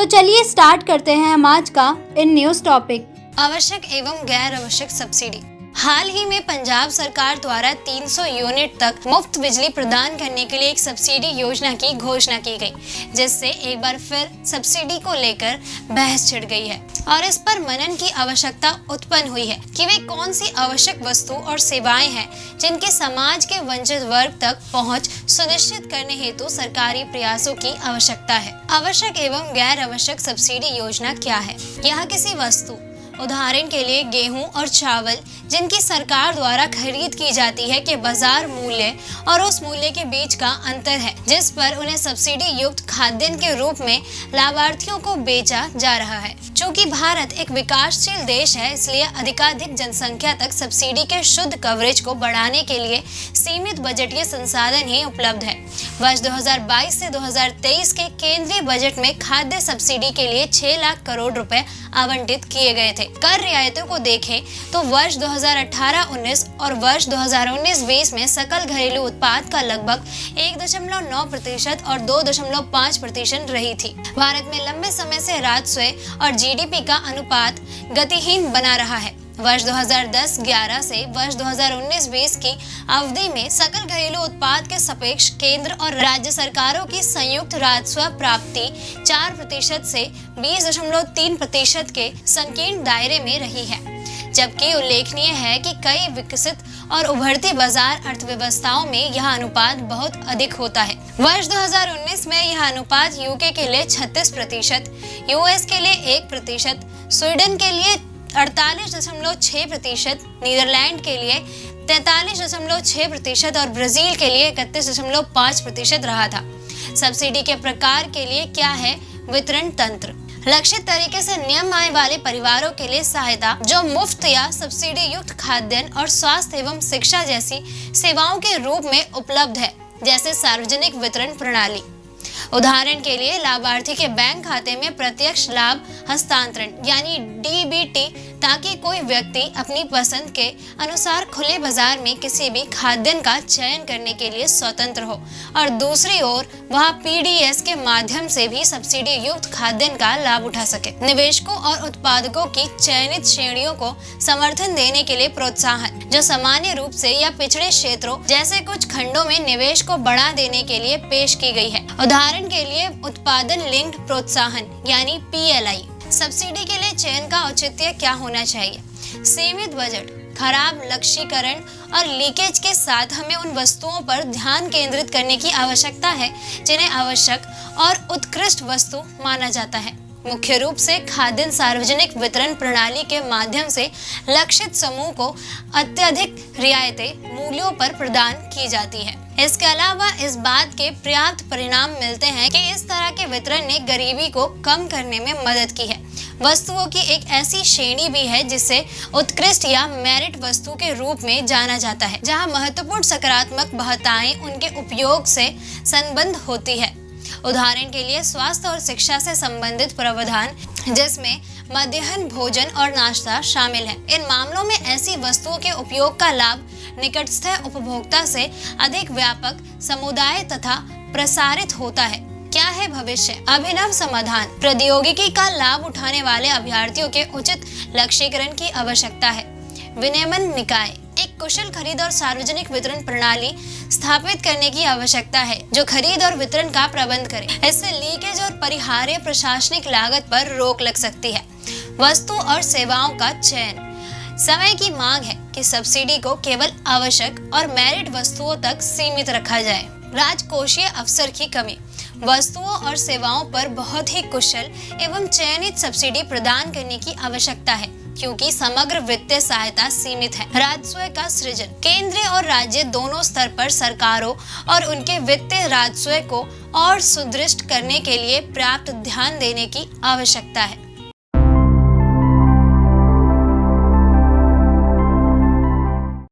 चलिए स्टार्ट करते हैं हम आज का इन न्यूज टॉपिक। आवश्यक एवं गैर आवश्यक सब्सिडी। हाल ही में पंजाब सरकार द्वारा 300 यूनिट तक मुफ्त बिजली प्रदान करने के लिए एक सब्सिडी योजना की घोषणा की गई, जिससे एक बार फिर सब्सिडी को लेकर बहस छिड़ गई है और इस पर मनन की आवश्यकता उत्पन्न हुई है कि वे कौन सी आवश्यक वस्तु और सेवाएं हैं जिनकी समाज के वंचित वर्ग तक पहुंच सुनिश्चित करने हेतु सरकारी प्रयासों की आवश्यकता है। आवश्यक एवं गैर आवश्यक सब्सिडी योजना क्या है? यह किसी वस्तु, उदाहरण के लिए गेहूं और चावल, जिनकी सरकार द्वारा खरीद की जाती है के बाजार मूल्य और उस मूल्य के बीच का अंतर है, जिस पर उन्हें सब्सिडी युक्त खाद्यान्न के रूप में लाभार्थियों को बेचा जा रहा है। चूँकि भारत एक विकासशील देश है, इसलिए अधिकाधिक जनसंख्या तक सब्सिडी के शुद्ध कवरेज को बढ़ाने के लिए सीमित बजटीय संसाधन ही उपलब्ध है। वर्ष 2022 से 2023 के केंद्रीय बजट में खाद्य सब्सिडी के लिए 6 लाख करोड़ रुपए आवंटित किए गए थे। कर रियायतों को देखें तो वर्ष 2018-19 और वर्ष 2019-20 में सकल घरेलू उत्पाद का लगभग 1.9% और 2.5% रही थी। भारत में लंबे समय से राजस्व और जीडीपी का अनुपात गतिहीन बना रहा है। वर्ष 2010-11 से वर्ष 2019-20 की अवधि में सकल घरेलू उत्पाद के सापेक्ष केंद्र और राज्य सरकारों की संयुक्त राजस्व प्राप्ति 4% से 20.3% के संकीर्ण दायरे में रही है, जबकि उल्लेखनीय है कि कई विकसित और उभरती बाजार अर्थव्यवस्थाओं में यह अनुपात बहुत अधिक होता है। वर्ष 2019 में यह अनुपात यूके के लिए 36%, यूएस के लिए 1%, स्वीडन के लिए 48.6%, नीदरलैंड के लिए 43.6% और ब्राजील के लिए 31.5% रहा था। सब्सिडी के प्रकार के लिए क्या है वितरण तंत्र? लक्षित तरीके से नियम आय वाले परिवारों के लिए सहायता, जो मुफ्त या सब्सिडी युक्त खाद्यान्न और स्वास्थ्य एवं शिक्षा जैसी सेवाओं के रूप में उपलब्ध है, जैसे सार्वजनिक वितरण प्रणाली। उदाहरण के लिए लाभार्थी के बैंक खाते में प्रत्यक्ष लाभ हस्तांतरण यानी डीबीटी, ताकि कोई व्यक्ति अपनी पसंद के अनुसार खुले बाजार में किसी भी खाद्यान्न का चयन करने के लिए स्वतंत्र हो, और दूसरी ओर वह पीडीएस के माध्यम से भी सब्सिडी युक्त खाद्यान्न का लाभ उठा सके। निवेशकों और उत्पादकों की चयनित श्रेणियों को समर्थन देने के लिए प्रोत्साहन, जो सामान्य रूप से या पिछड़े क्षेत्रों जैसे कुछ खंडों में निवेश को बढ़ा देने के लिए पेश की गई है। उदाहरण के लिए उत्पादन लिंक्ड प्रोत्साहन यानी पीएलआई। सब्सिडी के लिए चयन का औचित्य क्या होना चाहिए? सीमित बजट, खराब लक्ष्यीकरण और लीकेज के साथ हमें उन वस्तुओं पर ध्यान केंद्रित करने की आवश्यकता है जिन्हें आवश्यक और उत्कृष्ट वस्तु माना जाता है। मुख्य रूप से खाद्यान्न सार्वजनिक वितरण प्रणाली के माध्यम से लक्षित समूह को अत्यधिक रियायतें मूल्यों पर प्रदान की जाती है। इसके अलावा इस बात के पर्याप्त परिणाम मिलते हैं कि इस तरह के वितरण ने गरीबी को कम करने में मदद की है। वस्तुओं की एक ऐसी श्रेणी भी है जिसे उत्कृष्ट या मेरिट वस्तु के रूप में जाना जाता है, जहां महत्वपूर्ण सकारात्मक बाधाएं उनके उपयोग से संबद्ध होती है। उदाहरण के लिए स्वास्थ्य और शिक्षा से संबंधित प्रावधान, जिसमें मध्याह्न भोजन और नाश्ता शामिल है। इन मामलों में ऐसी वस्तुओं के उपयोग का लाभ निकटस्थ उपभोक्ता से अधिक व्यापक समुदाय तथा प्रसारित होता है। क्या है भविष्य? अभिनव समाधान, प्रौद्योगिकी का लाभ उठाने वाले अभ्यर्थियों के उचित लक्ष्यीकरण की आवश्यकता है। विनियमन निकाय, एक कुशल खरीद और सार्वजनिक वितरण प्रणाली स्थापित करने की आवश्यकता है, जो खरीद और वितरण का प्रबंध करे। इससे लीकेज और परिहार्य प्रशासनिक लागत पर रोक लग सकती है। वस्तु और सेवाओं का चयन, समय की मांग है कि सब्सिडी को केवल आवश्यक और मेरिट वस्तुओं तक सीमित रखा जाए। राजकोषीय अवसर की कमी, वस्तुओं और सेवाओं पर बहुत ही कुशल एवं चयनित सब्सिडी प्रदान करने की आवश्यकता है, क्योंकि समग्र वित्तीय सहायता सीमित है। राजस्व का सृजन, केंद्रीय और राज्य दोनों स्तर पर सरकारों और उनके वित्तीय राजस्व को और सुदृढ़ करने के लिए पर्याप्त ध्यान देने की आवश्यकता है।